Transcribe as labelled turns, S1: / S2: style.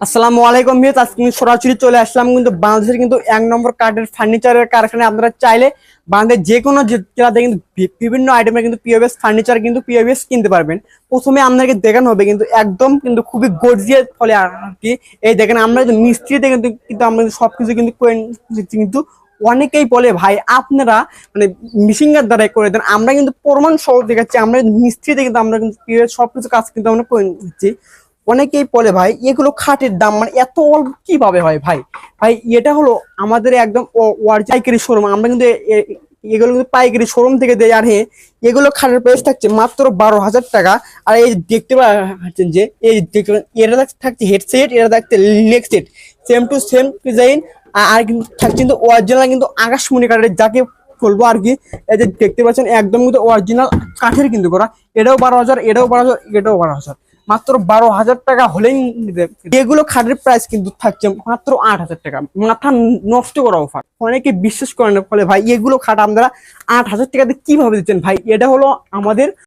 S1: আসসালামু আলাইকুম ভিউয়ার্স, আজকে কিন্তু সরাসরি চলে আসলাম কিন্তু বাংলাদেশের কিন্তু এক নম্বর কাঠের ফার্নিচারের কারখানায়। আপনারা চাইলে বাংলাদেশের যে কোনো জেলাতে কিন্তু বিভিন্ন আইটেমের কিন্তু পিওএস ফার্নিচার কিন্তু পিওএস কিনতে পারবেন। প্রথমে আপনাকে দেখানো হবে কিন্তু একদম কিন্তু খুবই গর্জিয়াস ফলে আর কি। এই দেখেন আমরা কিন্তু মিস্ত্রিতে কিন্তু কিন্তু আমরা সবকিছু কিন্তু করে নিচ্ছি। কিন্তু অনেকেই বলে ভাই আপনারা মানে মেশিনের দ্বারাই করে দেন, আমরা কিন্তু প্রমাণ সহ দেখাচ্ছি। আমরা মিস্ত্রিতে কিন্তু আমরা কিন্তু POS সবকিছু কাজ কিন্তু আমরা করে নিচ্ছি। অনেকেই বলে ভাই এগুলো খাটের দাম মানে এত অল্প কিভাবে হয় ভাই। ভাই এটা হলো আমাদের একদম পাইকারি শোরুম। আমরা কিন্তু এগুলো কিন্তু পাইকারি শোরুম থেকে দেয়। আর হ্যাঁ, এগুলো খাটের প্রাইস থাকছে মাত্র 12,000 টাকা। আর এই দেখতে পাচ্ছেন যে এই এটা থাকছে হেডসেট, এটা থাকছে leg set, same to same design. আর কিন্তু থাকছে কিন্তু অরিজিনাল কিন্তু আকাশমণি কাঠের, যাকে বলবো আর কি। এই যে দেখতে পাচ্ছেন একদম কিন্তু অরিজিনাল কাঠের কিন্তু করা। এটাও 12,000, এটাও 12,000, এটাও 12,000, মাত্র 12,000 টাকা হলেই নিবে। এগুলো খাটের প্রাইস কিন্তু থাকছে মাত্র 8,000 টাকা। মাথা নষ্ট করা অফার, অনেকে বিশ্বাস করেন না। ফলে ভাই এগুলো খাট আমরা 8,000 টাকাতে কিভাবে দিচ্ছেন ভাই? এটা হলো আমাদের